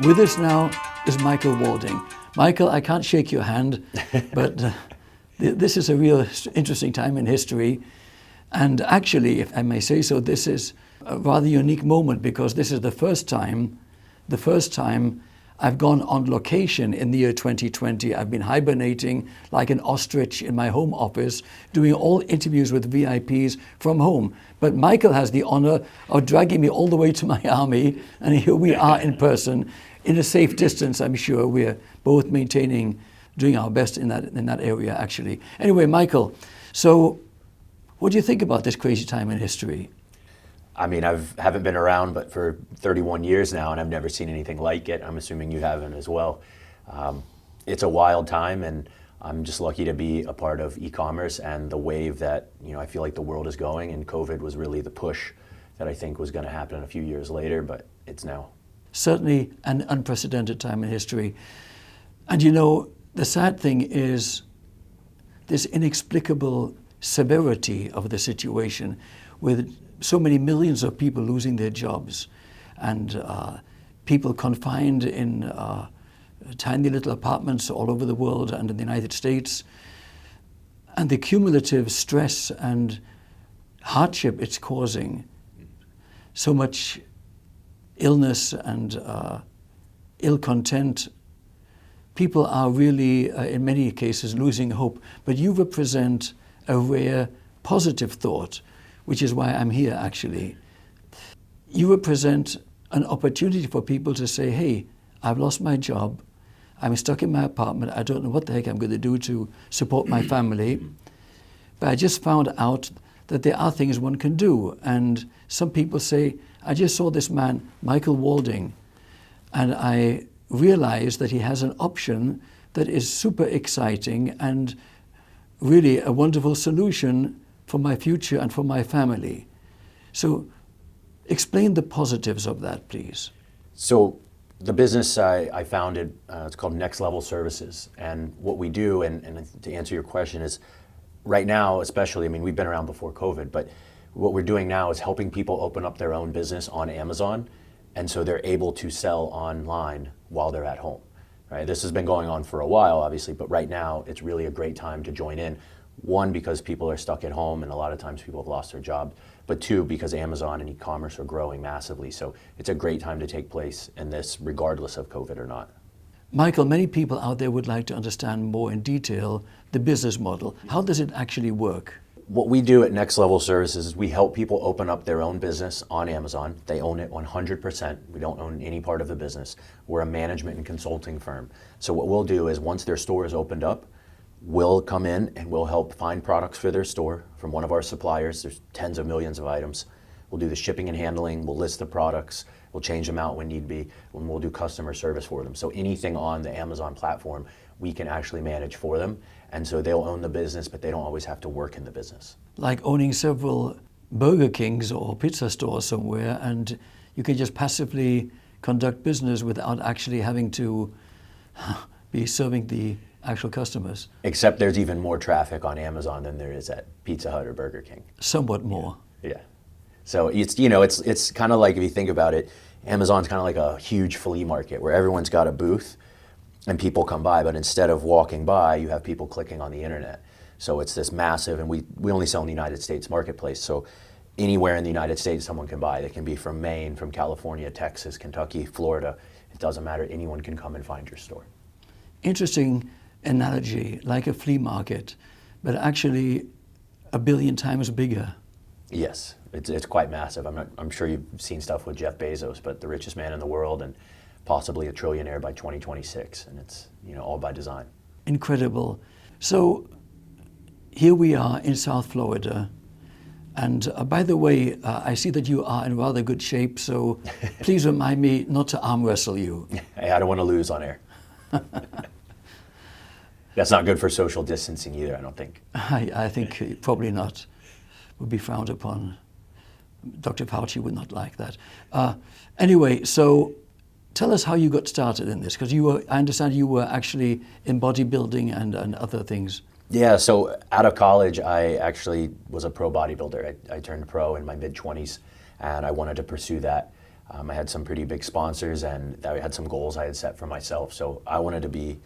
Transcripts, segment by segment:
With us now is Michael Walding. Michael, I can't shake your hand, but this is a real interesting time in history. And actually, if I may say so, this is a rather unique moment because this is the first time I've gone on location in the year 2020. I've been hibernating like an ostrich in my home office, doing all interviews with VIPs from home. But Michael has the honor of dragging me all the way to Miami, and here we are in person, in a safe distance, I'm sure. We're both doing our best in that area, actually. Anyway, Michael, so what do you think about this crazy time in history? I mean, I haven't been around but for 31 years now, and I've never seen anything like it. I'm assuming you haven't as well. It's a wild time, and I'm just lucky to be a part of e-commerce and the wave that, I feel like the world is going, and COVID was really the push that I think was going to happen a few years later, but it's now. Certainly an unprecedented time in history. And the sad thing is this inexplicable severity of the situation with so many millions of people losing their jobs and people confined in tiny little apartments all over the world and in the United States, and the cumulative stress and hardship it's causing, so much illness and ill content. People are really, in many cases, losing hope. But you represent a rare positive thought, which is why I'm here, actually. You represent an opportunity for people to say, hey, I've lost my job. I'm stuck in my apartment. I don't know what the heck I'm going to do to support my family. But I just found out that there are things one can do. And some people say, I just saw this man, Michael Walding, and I realized that he has an option that is super exciting and really a wonderful solution for my future and for my family. So explain the positives of that, please. So the business I founded, it's called Next Level Services. And what we do, and to answer your question, is right now, especially, we've been around before COVID, but what we're doing now is helping people open up their own business on Amazon. And so they're able to sell online while they're at home. Right? This has been going on for a while, obviously, but right now it's really a great time to join in. One, because people are stuck at home and a lot of times people have lost their job, but two, because Amazon and e-commerce are growing massively. So it's a great time to take place in this, regardless of COVID or not. Michael, many people out there would like to understand more in detail the business model. How does it actually work? What we do at Next Level Services is we help people open up their own business on Amazon. They own it 100%. We don't own any part of the business. We're a management and consulting firm. So what we'll do is once their store is opened up, we'll come in and we'll help find products for their store from one of our suppliers. There's tens of millions of items. We'll do the shipping and handling. We'll list the products. We'll change them out when need be. And we'll do customer service for them. So anything on the Amazon platform, we can actually manage for them. And so they'll own the business, but they don't always have to work in the business. Like owning several Burger Kings or pizza stores somewhere, and you can just passively conduct business without actually having to be serving the actual customers. Except there's even more traffic on Amazon than there is at Pizza Hut or Burger King. Somewhat more. Yeah. So it's kind of like, if you think about it, Amazon's kind of like a huge flea market where everyone's got a booth and people come by, but instead of walking by, you have people clicking on the internet. So it's this massive, and we only sell in the United States marketplace. So anywhere in the United States someone can buy. They can be from Maine, from California, Texas, Kentucky, Florida. It doesn't matter. Anyone can come and find your store. Interesting analogy, like a flea market, but actually 1 billion times bigger. Yes, it's quite massive. I'm sure you've seen stuff with Jeff Bezos, but the richest man in the world and possibly a trillionaire by 2026, and it's all by design. Incredible. So here we are in South Florida, and by the way, I see that you are in rather good shape, so please remind me not to arm wrestle you. Hey, I don't want to lose on air. That's not good for social distancing either, I don't think. I think probably not. Would be frowned upon. Dr. Fauci would not like that. Anyway, so tell us how you got started in this, because I understand you were actually in bodybuilding and other things. Yeah, so out of college, I actually was a pro bodybuilder. I turned pro in my mid-20s, and I wanted to pursue that. I had some pretty big sponsors, and I had some goals I had set for myself. So I wanted to be,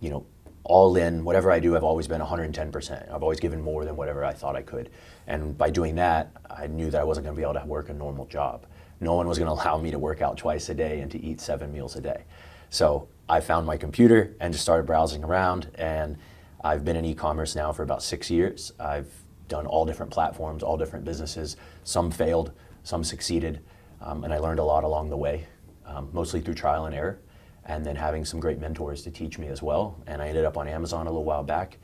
you know, all in. Whatever I do, I've always been 110%. I've always given more than whatever I thought I could. And by doing that, I knew that I wasn't going to be able to work a normal job. No one was going to allow me to work out twice a day and to eat 7 meals a day. So I found my computer and just started browsing around, and I've been in e-commerce now for about 6 years. I've done all different platforms, all different businesses. Some failed, some succeeded, and I learned a lot along the way, mostly through trial and error, and then having some great mentors to teach me as well. And I ended up on Amazon a little while back,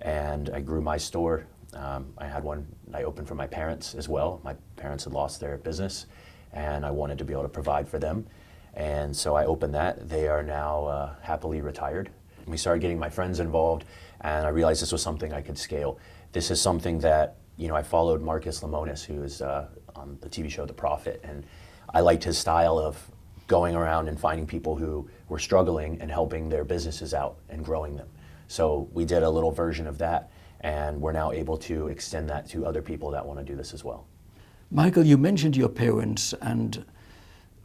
and I grew my store. I had one I opened for my parents as well. My parents had lost their business, and I wanted to be able to provide for them. And so I opened that. They are now happily retired. We started getting my friends involved, and I realized this was something I could scale. This is something that, you know, I followed Marcus Lemonis, who is on the TV show The Prophet, and I liked his style of going around and finding people who were struggling and helping their businesses out and growing them. So we did a little version of that, and we're now able to extend that to other people that want to do this as well. Michael, you mentioned your parents and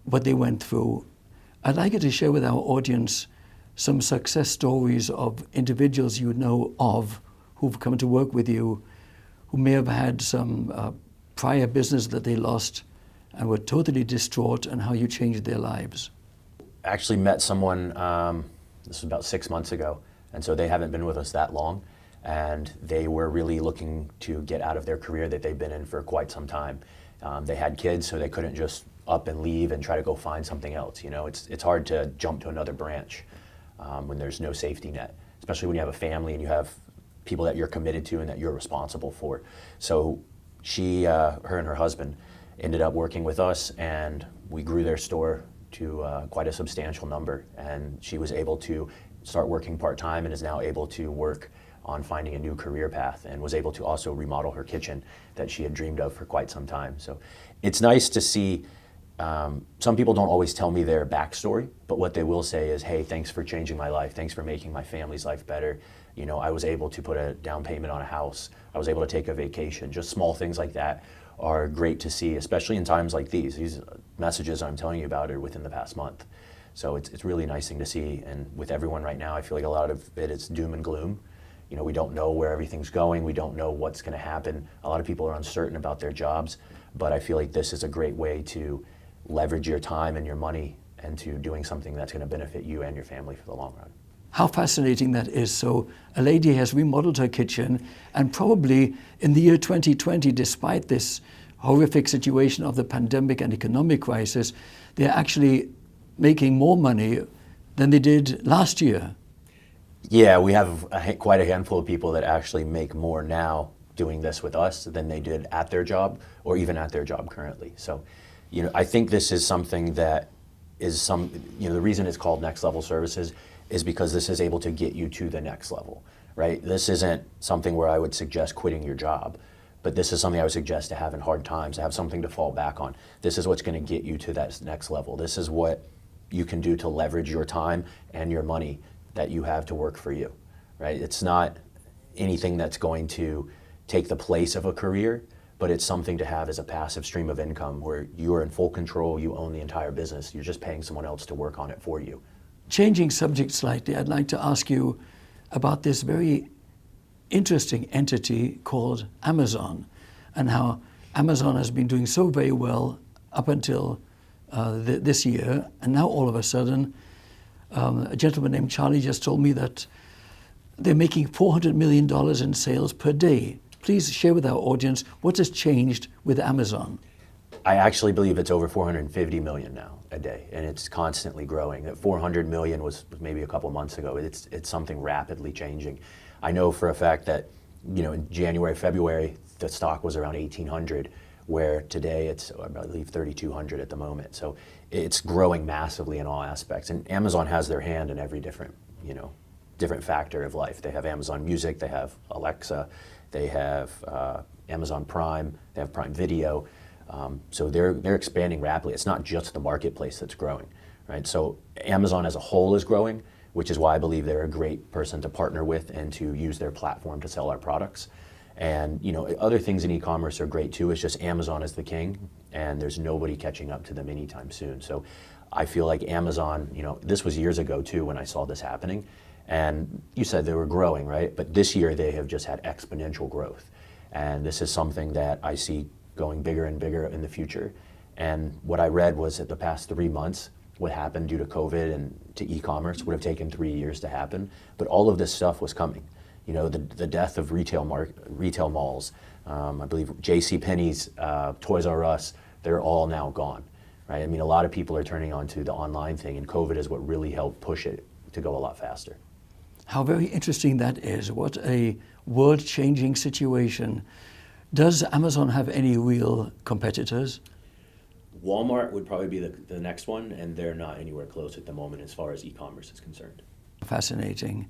what they went through. I'd like you to share with our audience some success stories of individuals you know of who've come to work with you, who may have had some prior business that they lost and were totally distraught, and how you changed their lives. I actually met someone, this was about 6 months ago, and so they haven't been with us that long, and they were really looking to get out of their career that they've been in for quite some time. They had kids, so they couldn't just up and leave and try to go find something else. You know, it's hard to jump to another branch when there's no safety net, especially when you have a family and you have people that you're committed to and that you're responsible for. So she, her and her husband ended up working with us, and we grew their store to quite a substantial number. And she was able to start working part-time and is now able to work on finding a new career path, and was able to also remodel her kitchen that she had dreamed of for quite some time. So it's nice to see. Some people don't always tell me their backstory, but what they will say is, hey, thanks for changing my life. Thanks for making my family's life better. You know, I was able to put a down payment on a house. I was able to take a vacation. Just small things like that are great to see, especially in times like these. These messages I'm telling you about are within the past month. So it's really nice thing to see. And with everyone right now, I feel like a lot of it is doom and gloom. You know, we don't know where everything's going. We don't know what's going to happen. A lot of people are uncertain about their jobs, but I feel like this is a great way to leverage your time and your money into doing something that's going to benefit you and your family for the long run. How fascinating that is. So a lady has remodeled her kitchen, and probably in the year 2020, despite this horrific situation of the pandemic and economic crisis, they're actually making more money than they did last year. Yeah, we have quite a handful of people that actually make more now doing this with us than they did at their job or even at their job currently. So, you know, I think this is something that is the reason it's called Next Level Services is because this is able to get you to the next level, right? This isn't something where I would suggest quitting your job, but this is something I would suggest to have in hard times, to have something to fall back on. This is what's going to get you to that next level. This is what you can do to leverage your time and your money that you have to work for you, right? It's not anything that's going to take the place of a career, but it's something to have as a passive stream of income where you are in full control, you own the entire business, you're just paying someone else to work on it for you. Changing subject slightly, I'd like to ask you about this very interesting entity called Amazon, and how Amazon has been doing so very well up until this year, and now all of a sudden, a gentleman named Charlie just told me that they're making $400 million in sales per day. Please share with our audience what has changed with Amazon. I actually believe it's over 450 million now a day, and it's constantly growing. That 400 million was maybe a couple months ago. It's something rapidly changing. I know for a fact that, you know, in January, February, the stock was around 1,800, where today it's, I believe, 3,200 at the moment. So it's growing massively in all aspects. And Amazon has their hand in every different factor of life. They have Amazon Music, they have Alexa, they have Amazon Prime, they have Prime Video. So they're expanding rapidly. It's not just the marketplace that's growing, right? So Amazon as a whole is growing, which is why I believe they're a great person to partner with and to use their platform to sell our products. And other things in e-commerce are great too. It's just Amazon is the king, and there's nobody catching up to them anytime soon. So I feel like Amazon, this was years ago too when I saw this happening. And you said they were growing, right? But this year they have just had exponential growth. And this is something that I see going bigger and bigger in the future. And what I read was that the past 3 months, what happened due to COVID and to e-commerce would have taken 3 years to happen. But all of this stuff was coming. The death of retail malls, I believe J.C. Penney's, Toys R Us, they're all now gone, right? I mean, a lot of people are turning onto the online thing, and COVID is what really helped push it to go a lot faster. How very interesting that is. What a world-changing situation. Does Amazon have any real competitors? Walmart would probably be the next one, and they're not anywhere close at the moment as far as e-commerce is concerned. Fascinating.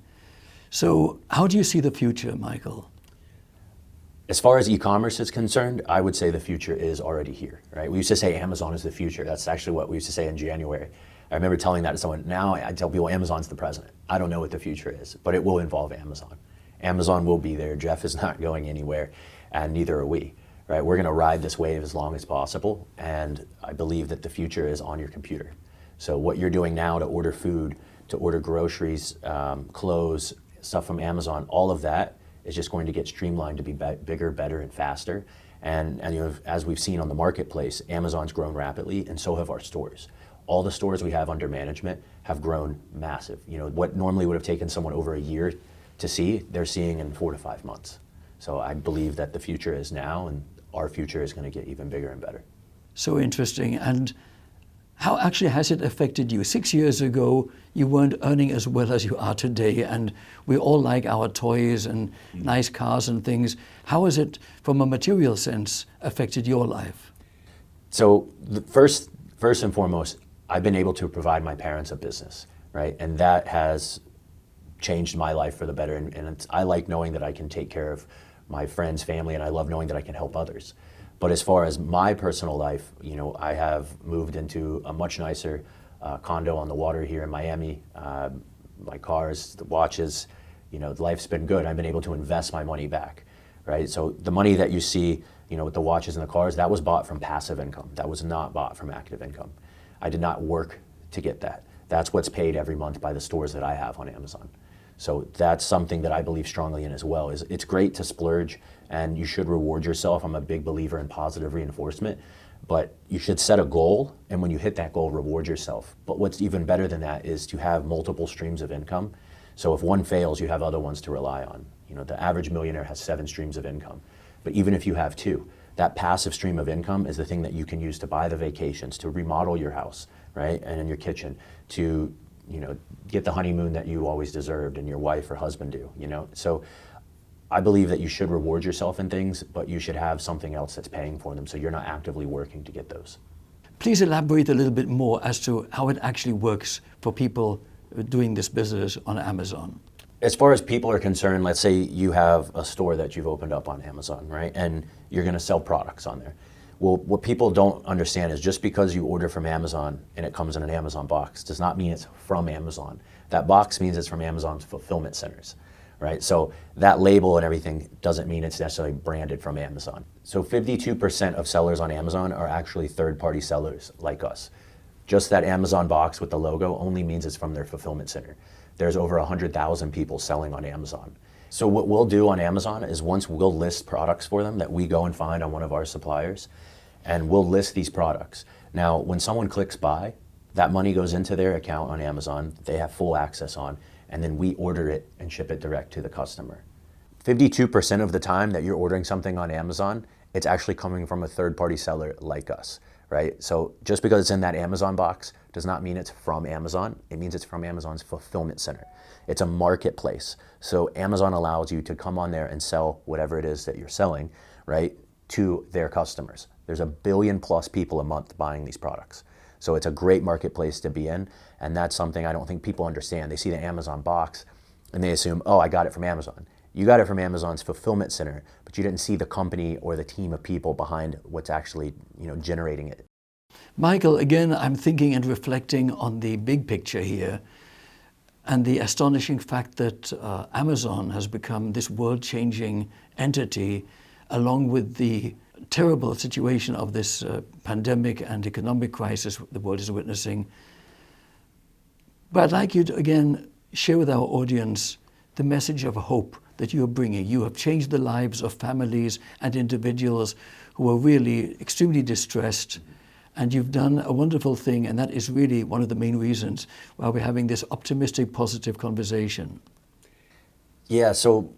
So how do you see the future, Michael? As far as e-commerce is concerned, I would say the future is already here, right? We used to say Amazon is the future. That's actually what we used to say in January. I remember telling that to someone. Now I tell people Amazon's the present. I don't know what the future is, but it will involve Amazon. Amazon will be there. Jeff is not going anywhere, and neither are we, right? We're going to ride this wave as long as possible, and I believe that the future is on your computer. So what you're doing now to order food, to order groceries, clothes, stuff from Amazon, all of that is just going to get streamlined to be bigger, better, and faster. And as we've seen on the marketplace, Amazon's grown rapidly, and so have our stores. All the stores we have under management have grown massive. What normally would have taken someone over a year to see, they're seeing in 4 to 5 months. So I believe that the future is now, and our future is going to get even bigger and better. So interesting. And how actually has it affected you? 6 years ago, you weren't earning as well as you are today, and we all like our toys and nice cars and things. How has it, from a material sense, affected your life? So first and foremost, I've been able to provide my parents a business, right? And that has changed my life for the better. And I like knowing that I can take care of my friends, family, and I love knowing that I can help others. But as far as my personal life, I have moved into a much nicer condo on the water here in Miami. My cars, the watches, life's been good. I've been able to invest my money back, right? So the money that you see, with the watches and the cars, that was bought from passive income. That was not bought from active income. I did not work to get that. That's what's paid every month by the stores that I have on Amazon. So that's something that I believe strongly in as well. Is it's great to splurge, and you should reward yourself. I'm a big believer in positive reinforcement, but you should set a goal, and when you hit that goal, reward yourself. But what's even better than that is to have multiple streams of income. So if one fails, you have other ones to rely on. The average millionaire has 7 streams of income. But even if you have 2, that passive stream of income is the thing that you can use to buy the vacations, to remodel your house, right? And in your kitchen, to get the honeymoon that you always deserved and your wife or husband do, So I believe that you should reward yourself in things, but you should have something else that's paying for them, so you're not actively working to get those. Please elaborate a little bit more as to how it actually works for people doing this business on Amazon. As far as people are concerned, let's say you have a store that you've opened up on Amazon, right? And you're going to sell products on there. Well, what people don't understand is just because you order from Amazon and it comes in an Amazon box does not mean it's from Amazon. That box means it's from Amazon's fulfillment centers, right? So that label and everything doesn't mean it's necessarily branded from Amazon. So 52% of sellers on Amazon are actually third-party sellers like us. Just that Amazon box with the logo only means it's from their fulfillment center. There's over 100,000 people selling on Amazon. So what we'll do on Amazon is once we'll list products for them that we go and find on one of our suppliers, and we'll list these products. Now, when someone clicks buy, that money goes into their account on Amazon, they have full access on, and then we order it and ship it direct to the customer. 52% of the time that you're ordering something on Amazon, it's actually coming from a third-party seller like us, right? So just because it's in that Amazon box does not mean it's from Amazon. It means it's from Amazon's fulfillment center. It's a marketplace. So Amazon allows you to come on there and sell whatever it is that you're selling, right, to their customers. There's 1 billion plus people a month buying these products. So it's a great marketplace to be in, and that's something I don't think people understand. They see the Amazon box and they assume, oh, I got it from Amazon. You got it from Amazon's fulfillment center, but you didn't see the company or the team of people behind what's actually, generating it. Michael, again, I'm thinking and reflecting on the big picture here. and the astonishing fact that Amazon has become this world-changing entity, along with the terrible situation of this pandemic and economic crisis the world is witnessing. But I'd like you to, again, share with our audience the message of hope that you're bringing. You have changed the lives of families and individuals who are really extremely distressed, and you've done a wonderful thing, and that is really one of the main reasons why we're having this optimistic, positive conversation. Yeah, so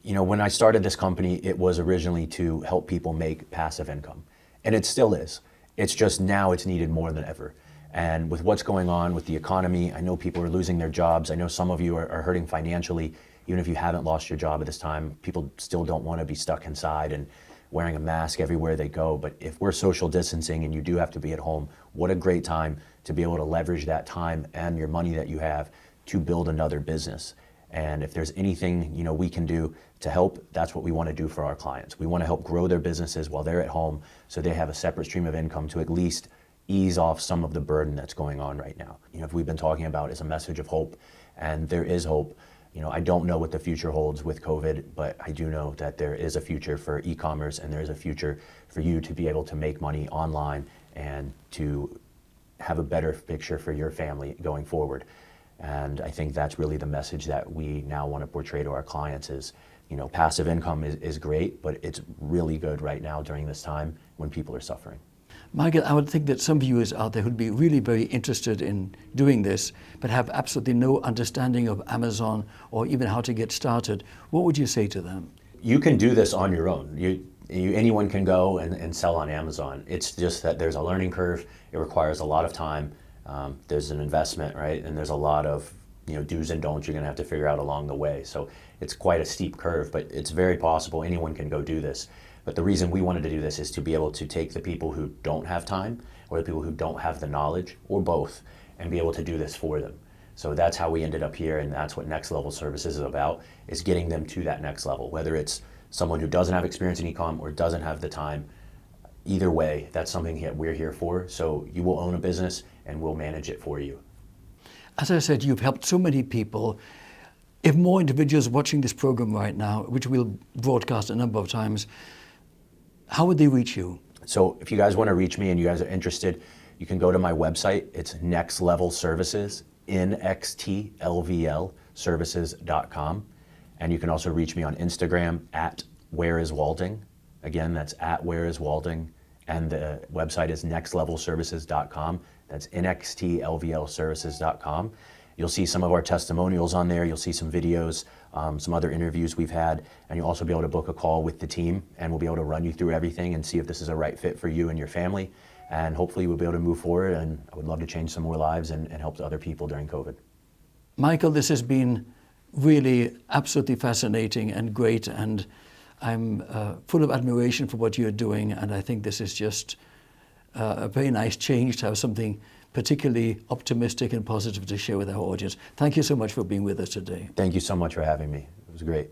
when I started this company, it was originally to help people make passive income, and it still is. It's just now it's needed more than ever. And with what's going on with the economy, I know people are losing their jobs. I know some of you are hurting financially. Even if you haven't lost your job at this time, people still don't want to be stuck inside and wearing a mask everywhere they go. But if we're social distancing and you do have to be at home, what a great time to be able to leverage that time and your money that you have to build another business. And if there's anything we can do to help, that's what we want to do for our clients. We want to help grow their businesses while they're at home, so they have a separate stream of income to at least ease off some of the burden that's going on right now. If we've been talking about is a message of hope, and there is hope. I don't know what the future holds with COVID, but I do know that there is a future for e-commerce, and there is a future for you to be able to make money online and to have a better picture for your family going forward. And I think that's really the message that we now want to portray to our clients is, passive income is great, but it's really good right now during this time when people are suffering. Michael, I would think that some viewers out there who'd be really very interested in doing this, but have absolutely no understanding of Amazon or even how to get started. What would you say to them? You can do this on your own. Anyone can go and sell on Amazon. It's just that there's a learning curve. It requires a lot of time. There's an investment, right? And there's a lot of do's and don'ts you're going to have to figure out along the way. So it's quite a steep curve, but it's very possible. Anyone can go do this. But the reason we wanted to do this is to be able to take the people who don't have time, or the people who don't have the knowledge, or both, and be able to do this for them. So that's how we ended up here, and that's what Next Level Services is about, is getting them to that next level. Whether it's someone who doesn't have experience in e-com or doesn't have the time, either way, that's something that we're here for. So you will own a business, and we'll manage it for you. As I said, you've helped so many people. If more individuals watching this program right now, which we'll broadcast a number of times, how would they reach you? So if you guys want to reach me and you guys are interested, you can go to my website. It's Next Level Services, nxtlvlservices.com. And you can also reach me on Instagram at whereiswalding. Again, that's at whereiswalding. And the website is nextlevelservices.com. That's nxtlvlservices.com. You'll see some of our testimonials on there. You'll see some videos, some other interviews we've had, and you'll also be able to book a call with the team, and we'll be able to run you through everything and see if this is a right fit for you and your family. And hopefully we'll be able to move forward, and I would love to change some more lives and help other people during COVID. Michael, this has been really absolutely fascinating and great, and I'm full of admiration for what you're doing, and I think this is just a very nice change to have something particularly optimistic and positive to share with our audience. Thank you so much for being with us today. Thank you so much for having me. It was great.